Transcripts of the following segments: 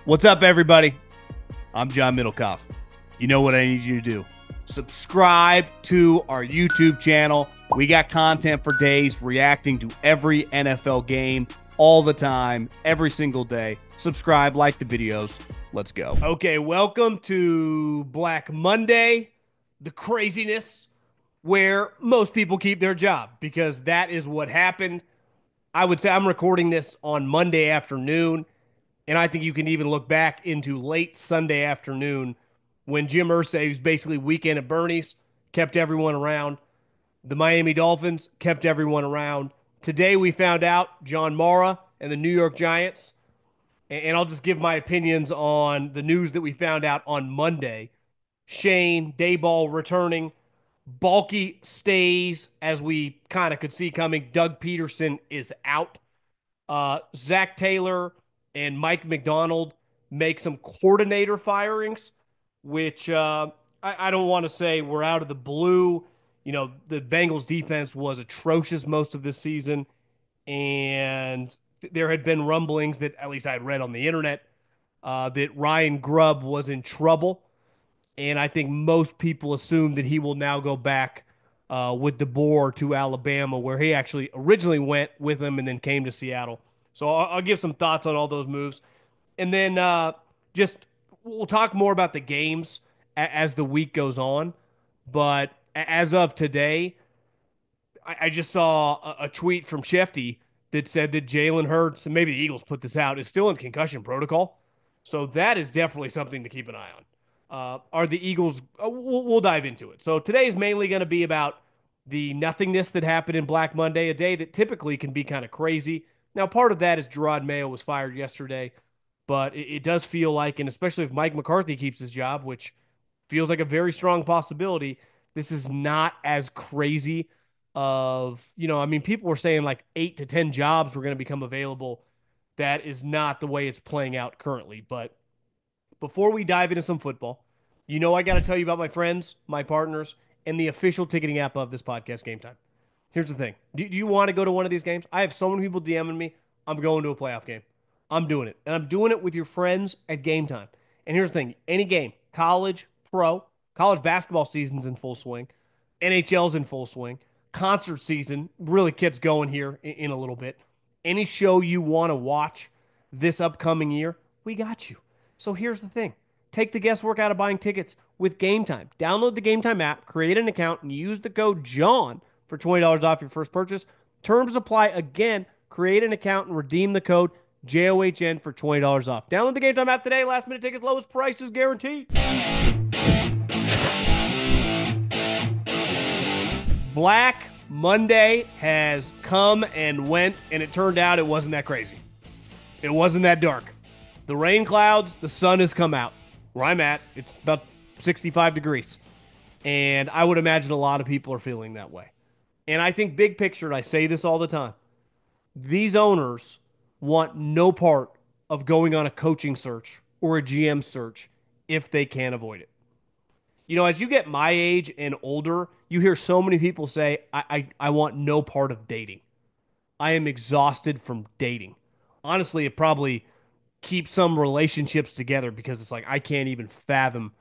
What's up, everybody? I'm John Middlekauff. You know what I need you to do. Subscribe to our YouTube channel. We got content for days reacting to every NFL game all the time, every single day. Subscribe, like the videos. Let's go. Okay, welcome to Black Monday, the craziness where most people keep their job because that is what happened. I would say I'm recording this on Monday afternoon. And I think you can even look back into late Sunday afternoon when Jim Irsay, who's basically weekend at Bernie's, kept everyone around. The Miami Dolphins kept everyone around. Today we found out John Mara and the New York Giants. And I'll just give my opinions on the news that we found out on Monday. Schoen, Daboll returning. Baalke stays, as we kind of could see coming. Doug Peterson is out. Zac Taylor and Mike McDonald make some coordinator firings, which I don't want to say we're out of the blue. You know, the Bengals defense was atrocious most of this season, and there had been rumblings that, at least I had read on the internet, that Ryan Grubb was in trouble. And I think most people assume that he will now go back with Daboll to Alabama, where he actually originally went with him and then came to Seattle. So I'll give some thoughts on all those moves. And then just we'll talk more about the games as the week goes on. But as of today, I just saw a tweet from Shefty that said that Jalen Hurts, and maybe the Eagles put this out, is still in concussion protocol. So that is definitely something to keep an eye on. Are the Eagles? We'll dive into it. So today is mainly going to be about the nothingness that happened in Black Monday, a day that typically can be kind of crazy. Now, part of that is Gerard Mayo was fired yesterday, but it does feel like, and especially if Mike McCarthy keeps his job, which feels like a very strong possibility, this is not as crazy I mean, people were saying like 8 to 10 jobs were going to become available. That is not the way it's playing out currently. But before we dive into some football, I got to tell you about my friends, my partners, and the official ticketing app of this podcast, Game Time. Here's the thing. Do you want to go to one of these games? I have so many people DMing me. I'm going to a playoff game. I'm doing it. And I'm doing it with your friends at Game Time. And here's the thing. Any game, college, pro, college basketball season's in full swing. NHL's in full swing. Concert season really gets going here in a little bit. Any show you want to watch this upcoming year, we got you. So here's the thing. Take the guesswork out of buying tickets with Game Time. Download the Game Time app, create an account, and use the code JOHN for $20 off your first purchase. Terms apply again. Create an account and redeem the code JOHN for $20 off. Download the Game Time app today. Last minute tickets, lowest prices guaranteed. Black Monday has come and went, and it turned out it wasn't that crazy. It wasn't that dark. The rain clouds, the sun has come out. Where I'm at, it's about 65 degrees. And I would imagine a lot of people are feeling that way. And I think big picture, and I say this all the time, these owners want no part of going on a coaching search or a GM search if they can avoid it. As you get my age and older, you hear so many people say, I want no part of dating. I am exhausted from dating. Honestly, it probably keeps some relationships together because it's like I can't even fathom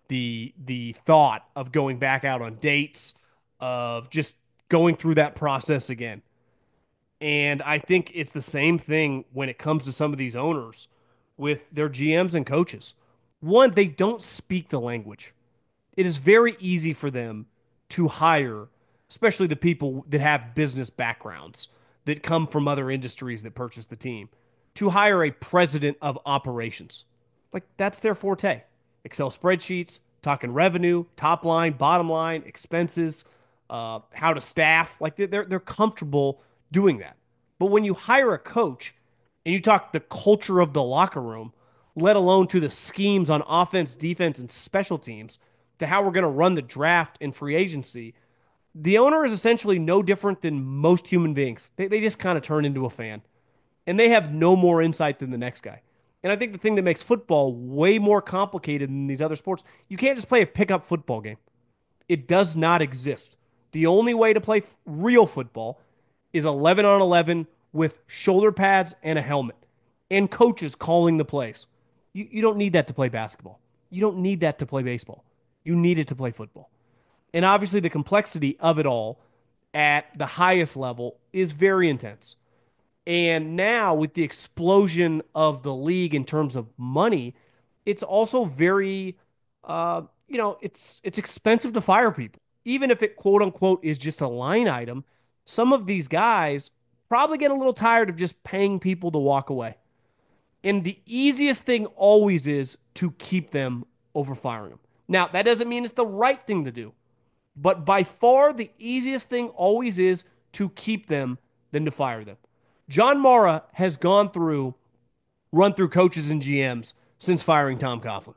the thought of going back out on dates, of just going through that process again. And I think it's the same thing when it comes to some of these owners with their GMs and coaches. One, they don't speak the language. It is very easy for them to hire, especially the people that have business backgrounds that come from other industries that purchase the team, to hire a president of operations. Like, that's their forte. Excel spreadsheets, talking revenue, top line, bottom line, expenses, how to staff. Like, they're comfortable doing that. But when you hire a coach and you talk the culture of the locker room, let alone to the schemes on offense, defense, and special teams, to how we're going to run the draft and free agency, the owner is essentially no different than most human beings. They just kind of turn into a fan. And they have no more insight than the next guy. And I think the thing that makes football way more complicated than these other sports, you can't just play a pickup football game. It does not exist. The only way to play real football is 11 on 11 with shoulder pads and a helmet and coaches calling the plays. You don't need that to play basketball. You don't need that to play baseball. You need it to play football. And obviously, the complexity of it all at the highest level is very intense. And now, with the explosion of the league in terms of money, it's also very, it's expensive to fire people, even if it quote unquote is just a line item. Some of these guys probably get a little tired of just paying people to walk away. And the easiest thing always is to keep them over firing them. Now, that doesn't mean it's the right thing to do, but by far the easiest thing always is to keep them than to fire them. John Mara has run through coaches and GMs since firing Tom Coughlin.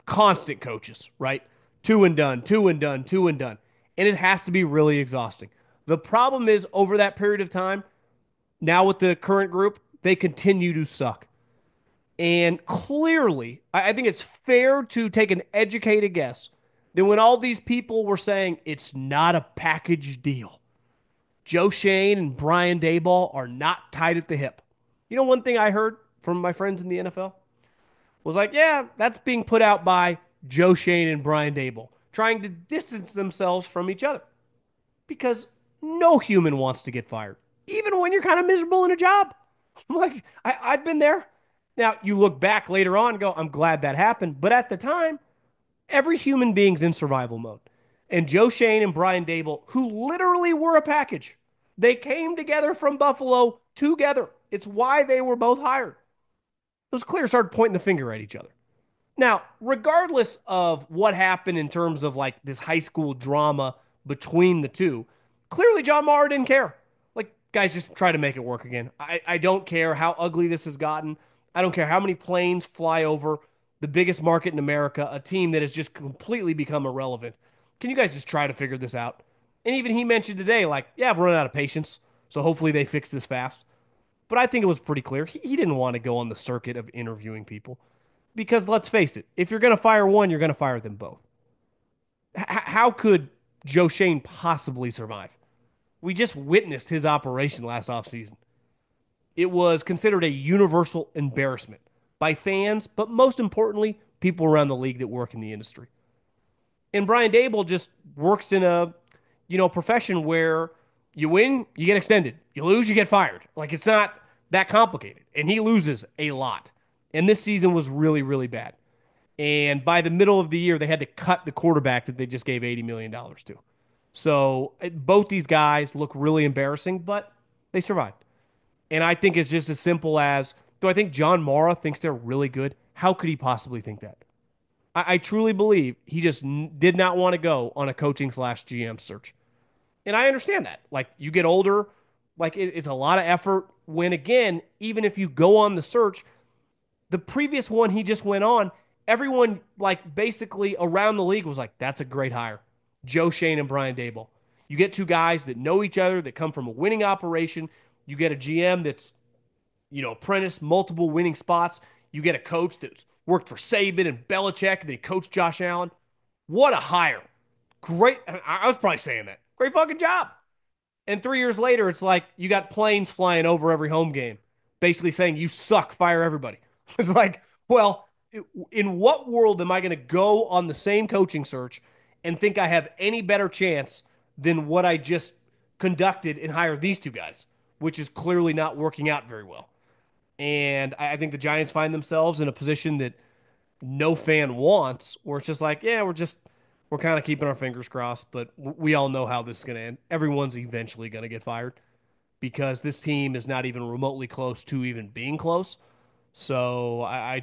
Constant coaches, right? Two and done, two and done, two and done. And it has to be really exhausting. The problem is, over that period of time, now with the current group, they continue to suck. And clearly, I think it's fair to take an educated guess that when all these people were saying it's not a package deal, Joe Schoen and Brian Daboll are not tied at the hip. You know, one thing I heard from my friends in the NFL was like, yeah, that's being put out by Joe Schoen and Brian Daboll, trying to distance themselves from each other. Because no human wants to get fired, even when you're kind of miserable in a job. Like, I've been there. Now, you look back later on and go, I'm glad that happened. But at the time, every human being's in survival mode. And Joe Schoen and Brian Daboll, who literally were a package, they came together from Buffalo together. It's why they were both hired. It was clear, started pointing the finger at each other. Now, regardless of what happened in terms of like this high school drama between the two, clearly John Mara didn't care. Like, guys, just try to make it work again. I don't care how ugly this has gotten. I don't care how many planes fly over the biggest market in America, a team that has just completely become irrelevant. Can you guys just try to figure this out? And even he mentioned today, like, yeah, I've run out of patience. So hopefully they fix this fast. But I think it was pretty clear. He didn't want to go on the circuit of interviewing people. Because let's face it, if you're going to fire one, you're going to fire them both. How could Joe Schoen possibly survive? We just witnessed his operation last offseason. It was considered a universal embarrassment by fans, but most importantly, people around the league that work in the industry. And Brian Daboll just works in a, profession where you win, you get extended. You lose, you get fired. Like, it's not that complicated. And he loses a lot. And this season was really, really bad. And by the middle of the year, they had to cut the quarterback that they just gave $80 million to. So both these guys look really embarrassing, but they survived. And I think it's just as simple as, do I think John Mara thinks they're really good? How could he possibly think that? I truly believe he just did not want to go on a coaching/GM search. And I understand that. Like, you get older, like it's a lot of effort when, again, even if you go on the search, the previous one he just went on, everyone, like, basically around the league was like, that's a great hire. Joe Schoen and Brian Daboll. You get two guys that know each other, that come from a winning operation. You get a GM that's, apprentice multiple winning spots. You get a coach that's worked for Saban and Belichick, and they coached Josh Allen. What a hire. Great. I was probably saying that. Great fucking job. And 3 years later, it's like you got planes flying over every home game, basically saying, you suck, fire everybody. It's like, well, in what world am I going to go on the same coaching search and think I have any better chance than what I just conducted and hired these two guys, which is clearly not working out very well. And I think the Giants find themselves in a position that no fan wants, where it's just like, yeah, we're kind of keeping our fingers crossed, but we all know how this is going to end. Everyone's eventually going to get fired because this team is not even remotely close to even being close. So I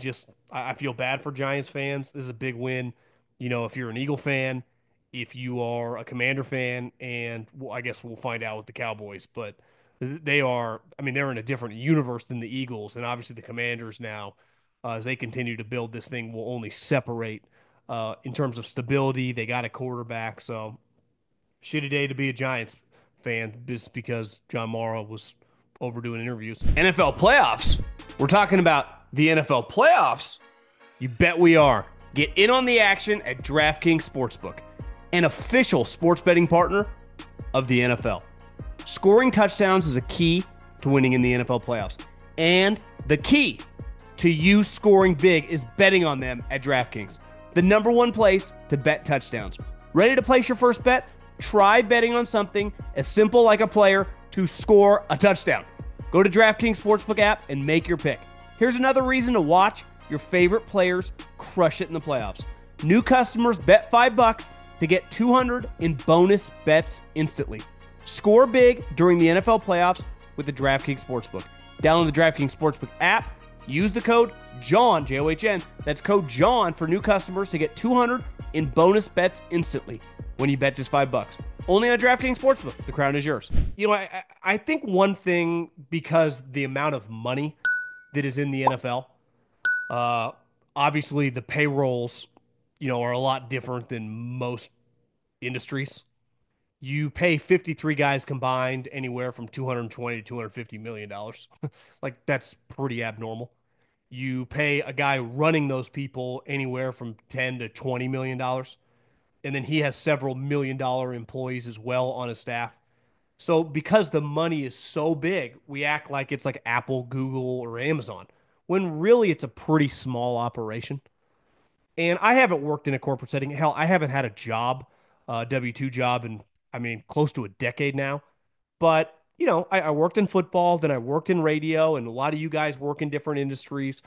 feel bad for Giants fans. This is a big win. If you're an Eagle fan, if you are a Commander fan, and I guess we'll find out with the Cowboys, but they're in a different universe than the Eagles, and obviously the Commanders now, as they continue to build this thing, will only separate in terms of stability. They got a quarterback, so shitty day to be a Giants fan just because John Mara was overdoing interviews. NFL playoffs. We're talking about the NFL playoffs. You bet we are. Get in on the action at DraftKings Sportsbook, an official sports betting partner of the NFL. Scoring touchdowns is a key to winning in the NFL playoffs, and the key to you scoring big is betting on them at DraftKings, the number one place to bet touchdowns. Ready to place your first bet? Try betting on something as simple like a player to score a touchdown. Go to DraftKings Sportsbook app and make your pick. Here's another reason to watch your favorite players crush it in the playoffs. New customers bet $5 to get 200 in bonus bets instantly. Score big during the NFL playoffs with the DraftKings Sportsbook. Download the DraftKings Sportsbook app. Use the code JOHN, J-O-H-N. That's code JOHN for new customers to get 200 in bonus bets instantly when you bet just $5. Only on DraftKings Sportsbook. The crown is yours. You know, I think one thing, because the amount of money that is in the NFL, obviously the payrolls, are a lot different than most industries. You pay 53 guys combined anywhere from 220 to $250 million. Like, that's pretty abnormal. You pay a guy running those people anywhere from 10 to $20 million. And then he has several $1 million employees as well on his staff. So because the money is so big, we act like it's like Apple, Google, or Amazon, when really it's a pretty small operation. And I haven't worked in a corporate setting. Hell, I haven't had a job, a W-2 job in, close to a decade now. But, I worked in football, then I worked in radio, and a lot of you guys work in different industries.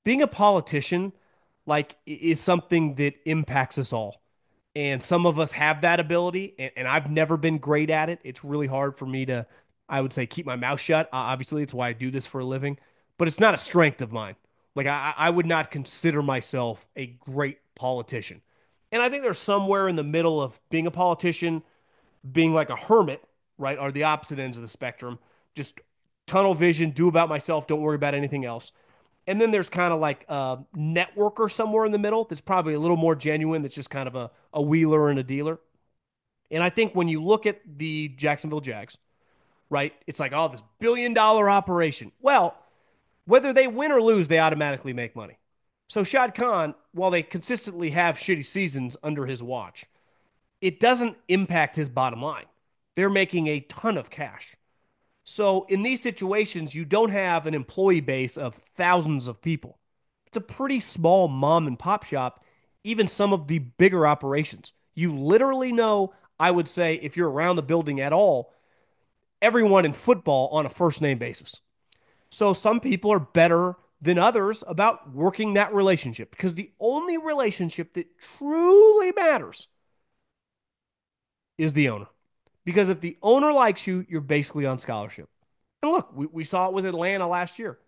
Being a politician, like, is something that impacts us all. And some of us have that ability, and I've never been great at it. It's really hard for me to, I would say, keep my mouth shut. Obviously, it's why I do this for a living, but it's not a strength of mine. Like, I would not consider myself a great politician. And I think there's somewhere in the middle of being a politician, being like a hermit, right, are the opposite ends of the spectrum. Just tunnel vision, do about myself, don't worry about anything else. And then there's kind of like a networker somewhere in the middle that's probably a little more genuine, that's just kind of a wheeler and a dealer. And I think when you look at the Jacksonville Jags, right, it's like, oh, this $1 billion operation. Well, whether they win or lose, they automatically make money. So Shad Khan, while they consistently have shitty seasons under his watch, it doesn't impact his bottom line. They're making a ton of cash. So in these situations, you don't have an employee base of thousands of people. It's a pretty small mom and pop shop, even some of the bigger operations. You literally know, I would say, if you're around the building at all, everyone in football on a first name basis. So some people are better than others about working that relationship, because the only relationship that truly matters is the owner. Because if the owner likes you, you're basically on scholarship. And look, we saw it with Atlanta last year.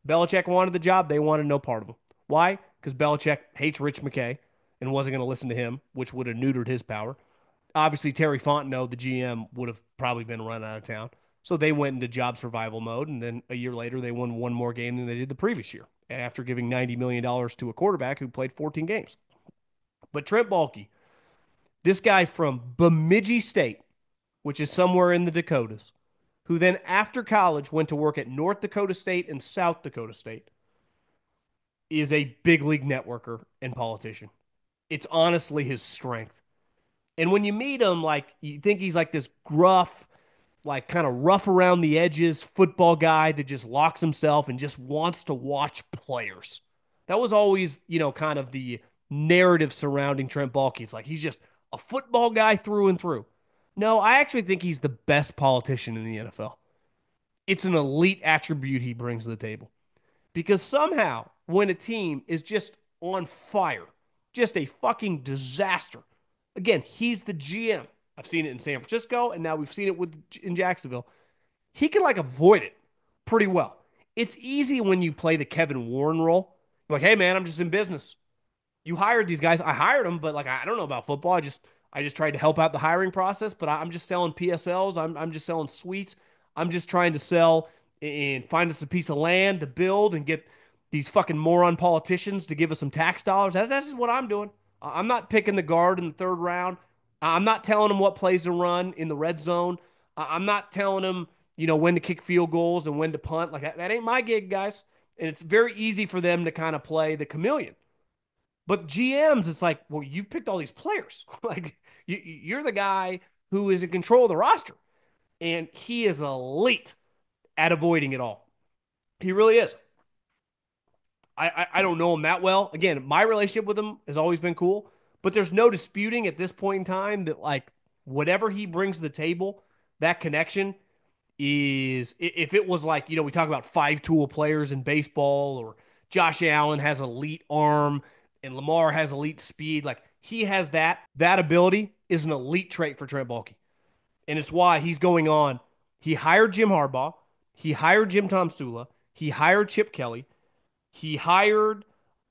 Belichick wanted the job. They wanted no part of him. Why? Because Belichick hates Rich McKay and wasn't going to listen to him, which would have neutered his power. Obviously, Terry Fontenot, the GM, would have probably been run out of town. So they went into job survival mode. And then a year later, they won one more game than they did the previous year after giving $90 million to a quarterback who played 14 games. But Trent Baalke, this guy from Bemidji State, which is somewhere in the Dakotas, who then after college went to work at North Dakota State and South Dakota State, is a big league networker and politician. It's honestly his strength. And when you meet him, like, you think he's like this gruff, like kind of rough around the edges football guy that just locks himself and just wants to watch players. That was always, kind of the narrative surrounding Trent Baalke. It's like he's just a football guy through and through. No, I actually think he's the best politician in the NFL. It's an elite attribute he brings to the table. Because somehow, when a team is just on fire, just a fucking disaster, again, he's the GM. I've seen it in San Francisco, and now we've seen it in Jacksonville. He can like avoid it pretty well. It's easy when you play the Kevin Warren role. You're like, hey man, I'm just in business. You hired these guys. I hired them, but like I don't know about football. I just tried to help out the hiring process, but I'm just selling PSLs. I'm just selling suites. I'm just trying to sell and find us a piece of land to build and get these fucking moron politicians to give us some tax dollars. That's just what I'm doing. I'm not picking the guard in the third round. I'm not telling them what plays to run in the red zone. I'm not telling them, when to kick field goals and when to punt. Like that ain't my gig, guys. And it's very easy for them to kind of play the chameleon. But GMs, it's like, well, you've picked all these players. Like you're the guy who is in control of the roster, and he is elite at avoiding it all. He really is. I don't know him that well. Again, my relationship with him has always been cool, but there's no disputing at this point in time that like whatever he brings to the table, that connection is if it was like, we talk about five tool players in baseball or Josh Allen has elite arm and Lamar has elite speed, like he has that ability is an elite trait for Trent Baalke. And it's why he's going on. He hired Jim Harbaugh, he hired Jim Tomsula, he hired Chip Kelly, he hired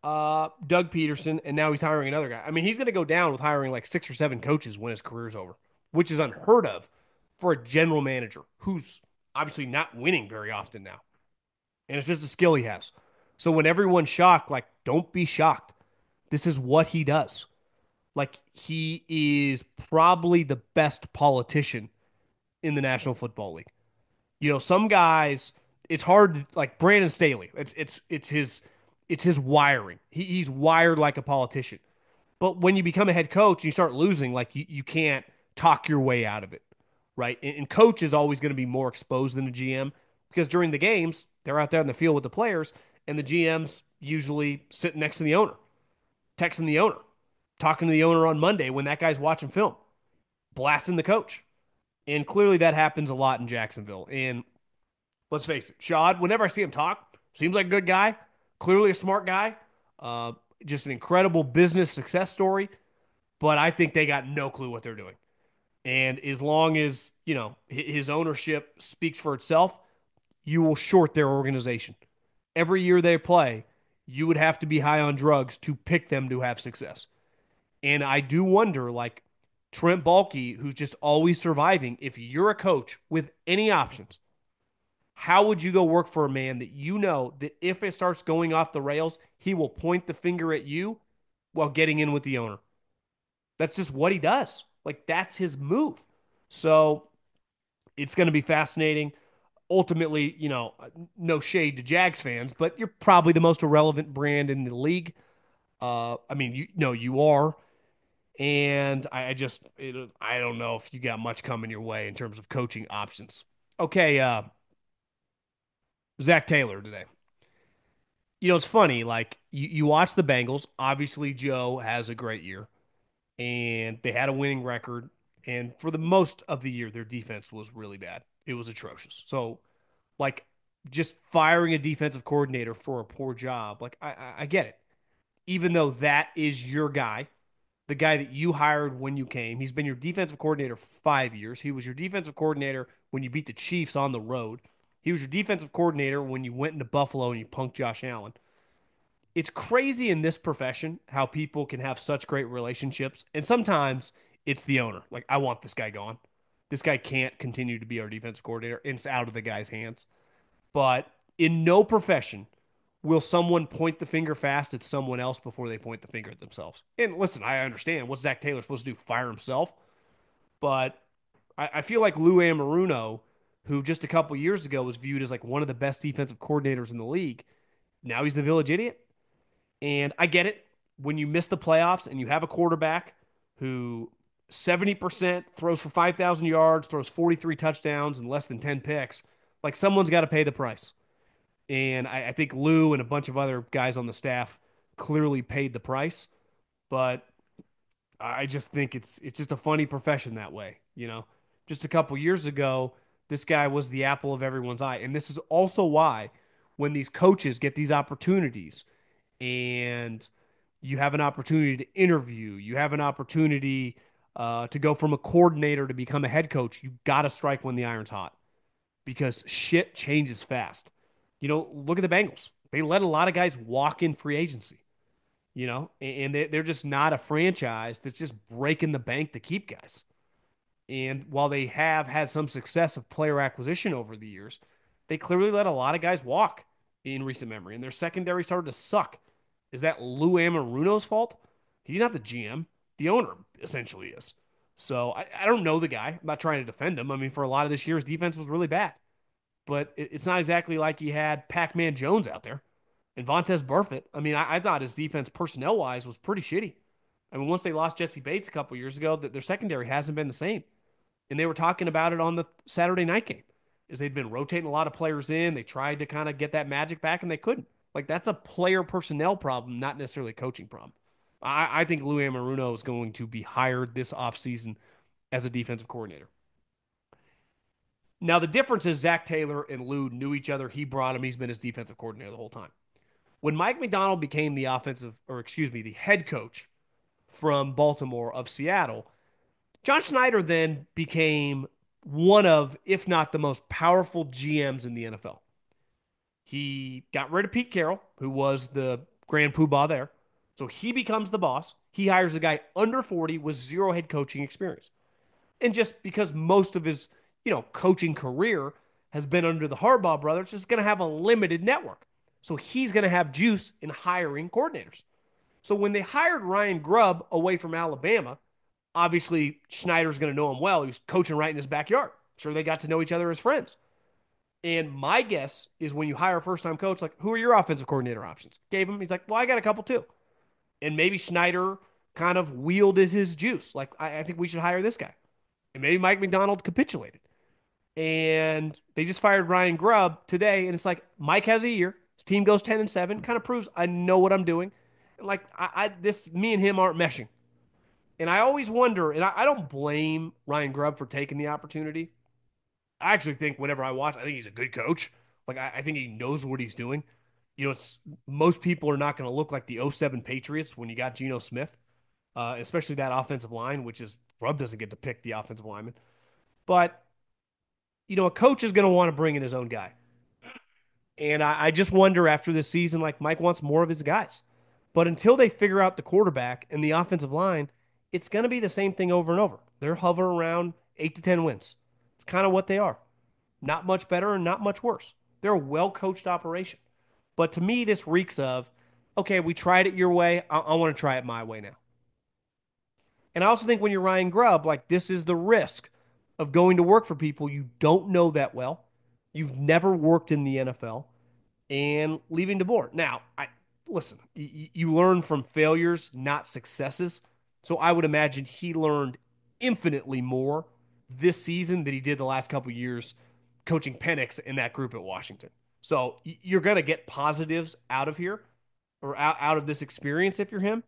Doug Peterson, and now he's hiring another guy. I mean, he's going to go down with hiring like six or seven coaches when his career's over, which is unheard of for a general manager who's obviously not winning very often now. And it's just a skill he has. So when everyone's shocked, like, don't be shocked. This is what he does. Like, he is probably the best politician in the National Football League. Some guys, it's hard to, like Brandon Staley. It's his wiring. He's wired like a politician. But when you become a head coach and you start losing, like you can't talk your way out of it, right? And coach is always going to be more exposed than a GM because during the games they're out there in the field with the players, and the GM's usually sitting next to the owner, texting the owner, talking to the owner on Monday when that guy's watching film, blasting the coach. And clearly that happens a lot in Jacksonville. And let's face it, Shad, whenever I see him talk, seems like a good guy, clearly a smart guy, uh, just an incredible business success story. But I think they got no clue what they're doing. And as long as, his ownership speaks for itself, you will short their organization. Every year they play, you would have to be high on drugs to pick them to have success. And I do wonder, like Trent Baalke, who's just always surviving, if you're a coach with any options, how would you go work for a man that you know that if it starts going off the rails, he will point the finger at you while getting in with the owner? That's just what he does. Like that's his move. So it's going to be fascinating. Ultimately, no shade to Jags fans, but you're probably the most irrelevant brand in the league. I mean, you are, and I don't know if you got much coming your way in terms of coaching options. Okay, Zac Taylor today. It's funny. Like you watch the Bengals. Obviously, Joe has a great year, and they had a winning record. And for the most of the year, their defense was really bad. It was atrocious. So, like, just firing a defensive coordinator for a poor job, like I get it. Even though that is your guy, the guy that you hired when you came, he's been your defensive coordinator for 5 years. He was your defensive coordinator when you beat the Chiefs on the road. He was your defensive coordinator when you went into Buffalo and you punked Josh Allen. It's crazy in this profession how people can have such great relationships, and sometimes it's the owner. Like, I want this guy gone. This guy can't continue to be our defensive coordinator. It's out of the guy's hands. But in no profession will someone point the finger fast at someone else before they point the finger at themselves. And listen, I understand what's Zac Taylor supposed to do? Fire himself? But I feel like Lou Anarumo, who just a couple years ago was viewed as like one of the best defensive coordinators in the league, now he's the village idiot. And I get it. When you miss the playoffs and you have a quarterback who 70% throws for 5,000 yards, throws 43 touchdowns and less than 10 picks, like someone's got to pay the price. And I think Lou and a bunch of other guys on the staff clearly paid the price. But I just think it's just a funny profession that way. Just a couple years ago, this guy was the apple of everyone's eye. And this is also why when these coaches get these opportunities and you have an opportunity to interview, you have an opportunity to go from a coordinator to become a head coach, you got to strike when the iron's hot because shit changes fast. Look at the Bengals. They let a lot of guys walk in free agency, and they're just not a franchise that's just breaking the bank to keep guys. And while they have had some success of player acquisition over the years, they clearly let a lot of guys walk in recent memory, and their secondary started to suck. Is that Lou Anarumo's fault? He's not the GM. The owner essentially is. So I don't know the guy. I'm not trying to defend him. I mean, for a lot of this year, his defense was really bad. But it's not exactly like he had Pac-Man Jones out there and Vontez Burfict. I mean, I thought his defense personnel-wise was pretty shitty. I mean, once they lost Jesse Bates a couple years ago, that their secondary hasn't been the same. And they were talking about it on the Saturday night game, is they'd been rotating a lot of players in. They tried to kind of get that magic back, and they couldn't. Like that's a player personnel problem, not necessarily a coaching problem. I think Lou Anarumo is going to be hired this offseason as a defensive coordinator. Now the difference is Zac Taylor and Lou knew each other. He brought him. He's been his defensive coordinator the whole time. When Mike McDonald became the the head coach from Baltimore of Seattle, John Schneider then became one of, if not the most powerful GMs in the NFL. He got rid of Pete Carroll, who was the grand poobah there. So he becomes the boss. He hires a guy under 40 with zero head coaching experience. And just because most of his, coaching career has been under the Harbaugh brothers, is going to have a limited network. So he's going to have juice in hiring coordinators. So when they hired Ryan Grubb away from Alabama, obviously Schneider's going to know him well. He was coaching right in his backyard. Sure, they got to know each other as friends. And my guess is when you hire a first time coach, like, who are your offensive coordinator options? Gave him, he's like, well, I got a couple too. And maybe Schneider kind of wielded his juice. Like, I think we should hire this guy. And maybe Mike McDonald capitulated. And they just fired Ryan Grubb today. And it's like, Mike has a year. His team goes 10-7, kind of proves I know what I'm doing. And like, me and him aren't meshing. And I always wonder, and I don't blame Ryan Grubb for taking the opportunity. I actually think whenever I watch, I think he's a good coach. Like I think he knows what he's doing. It's most people are not going to look like the '07 Patriots when you got Geno Smith, especially that offensive line, which is Grubb doesn't get to pick the offensive lineman. But a coach is going to want to bring in his own guy. And I just wonder after this season, like Mike wants more of his guys. But until they figure out the quarterback and the offensive line, it's going to be the same thing over and over. They're hovering around 8 to 10 wins. It's kind of what they are. Not much better and not much worse. They're a well coached operation. But to me, this reeks of, okay, we tried it your way. I want to try it my way now. And I also think when you're Ryan Grubb, like this is the risk of going to work for people you don't know that well. You've never worked in the NFL and leaving the board. Now, I listen, you learn from failures, not successes. So I would imagine he learned infinitely more this season than he did the last couple of years coaching Penix in that group at Washington. So you're going to get positives out of here or out of this experience if you're him.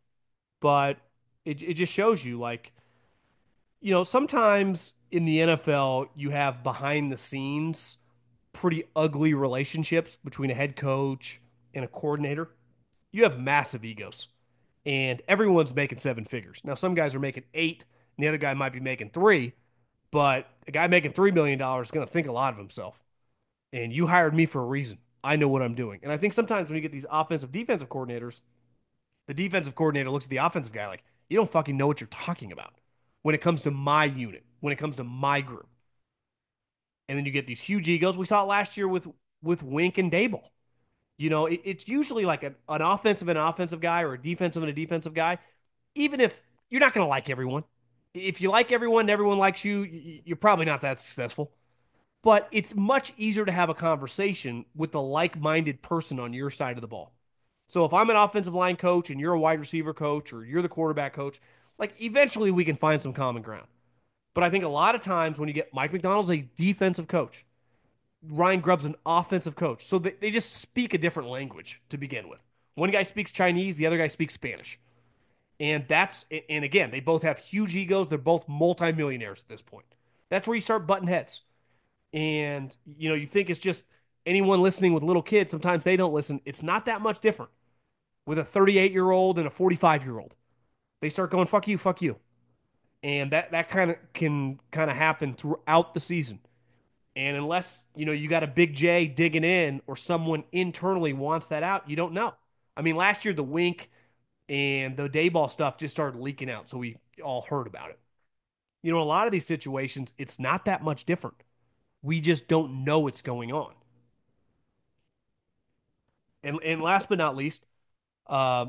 But it just shows you like, sometimes in the NFL, you have behind the scenes pretty ugly relationships between a head coach and a coordinator. You have massive egos, and everyone's making seven figures. Now, some guys are making eight, and the other guy might be making three, but a guy making $3 million is going to think a lot of himself. And you hired me for a reason. I know what I'm doing. And I think sometimes when you get these offensive defensive coordinators, the defensive coordinator looks at the offensive guy like, you don't fucking know what you're talking about when it comes to my unit, when it comes to my group. And then you get these huge egos. We saw it last year with Wink and Daboll. It's usually like an offensive and an offensive guy or a defensive and a defensive guy. Even if you're not going to like everyone, if you like everyone and everyone likes you, you're probably not that successful. But it's much easier to have a conversation with the like-minded person on your side of the ball. So if I'm an offensive line coach and you're a wide receiver coach or you're the quarterback coach, like eventually we can find some common ground. But I think a lot of times when you get Mike McDonald's a defensive coach, Ryan Grubb's an offensive coach. So they just speak a different language to begin with. One guy speaks Chinese, the other guy speaks Spanish. And again, they both have huge egos. They're both multimillionaires at this point. That's where you start butting heads. And, you think it's just anyone listening with little kids. Sometimes they don't listen. It's not that much different with a 38-year-old and a 45-year-old. They start going, fuck you, fuck you. And that kind of can kind of happen throughout the season. And unless, you got a big J digging in or someone internally wants that out, you don't know. I mean, last year the Wink and the Daboll stuff just started leaking out, so we all heard about it. A lot of these situations, it's not that much different. We just don't know what's going on. And last but not least, uh,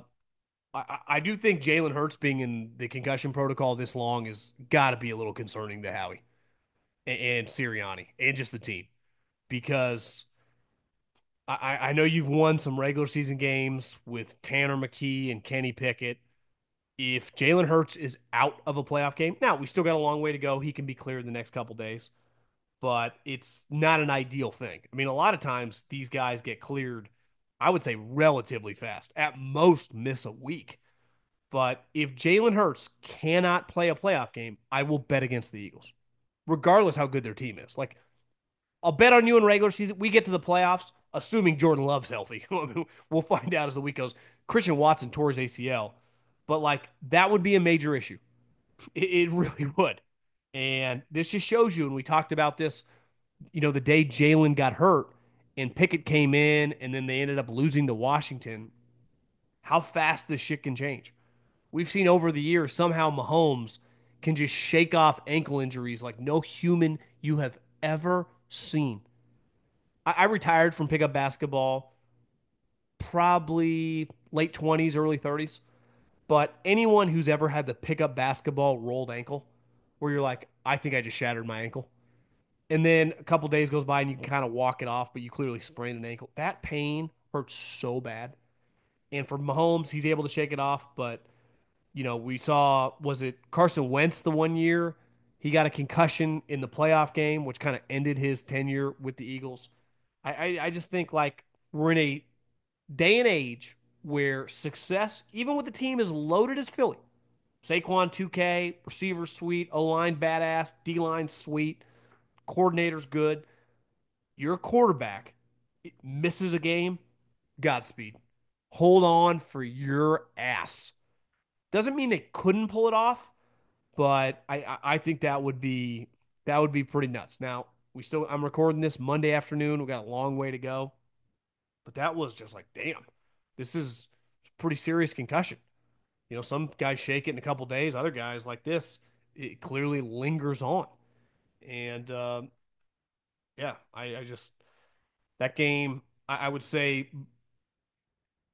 I do think Jalen Hurts being in the concussion protocol this long has got to be a little concerning to Howie and Sirianni and just the team because I know you've won some regular season games with Tanner McKee and Kenny Pickett. If Jalen Hurts is out of a playoff game, now we still got a long way to go. He can be cleared the next couple days, but it's not an ideal thing. I mean, a lot of times these guys get cleared I would say relatively fast. At most, miss a week. But if Jalen Hurts cannot play a playoff game, I will bet against the Eagles, regardless how good their team is. Like, I'll bet on you in regular season. We get to the playoffs, assuming Jordan Love's healthy. We'll find out as the week goes. Christian Watson tore his ACL, but like that would be a major issue. It really would. And this just shows you, and we talked about this, the day Jalen got hurt and Pickett came in and then they ended up losing to Washington, how fast this shit can change. We've seen over the years somehow Mahomes can just shake off ankle injuries like no human you have ever seen. I retired from pickup basketball probably late 20s, early 30s. But anyone who's ever had the pickup basketball rolled ankle, where you're like, I think I just shattered my ankle. And then a couple days goes by and you can kind of walk it off, but you clearly sprained an ankle. That pain hurts so bad. And for Mahomes, he's able to shake it off. But, we saw, was it Carson Wentz the one year? He got a concussion in the playoff game, which kind of ended his tenure with the Eagles. I just think like we're in a day and age where success, even with the team as loaded as Philly, Saquon 2K, receiver sweet, O line badass, D line sweet, coordinator's good. You're a quarterback, it misses a game, Godspeed. Hold on for your ass. Doesn't mean they couldn't pull it off, but I think that would be pretty nuts. Now I'm recording this Monday afternoon. We got a long way to go. But that was just like, damn, this is a pretty serious concussion. Some guys shake it in a couple days. Other guys like this, it clearly lingers on. And yeah, I just that game, I would say,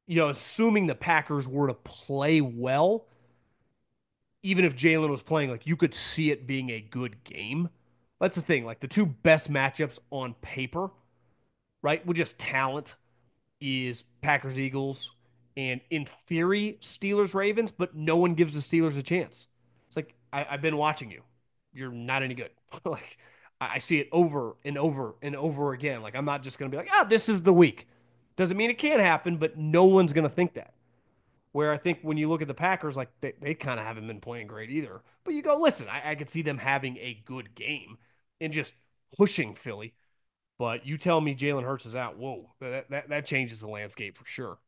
assuming the Packers were to play well, even if Jalen was playing, like you could see it being a good game. That's the thing. Like the two best matchups on paper, right? With just talent is Packers Eagles and in theory Steelers Ravens, but no one gives the Steelers a chance. It's like I've been watching you. You're not any good. Like I see it over and over and over again. Like I'm not just gonna be like, this is the week. Doesn't mean it can't happen, but no one's gonna think that. Where I think when you look at the Packers, like they kind of haven't been playing great either. But you go, listen, I could see them having a good game and just pushing Philly. But you tell me Jalen Hurts is out. Whoa, that changes the landscape for sure.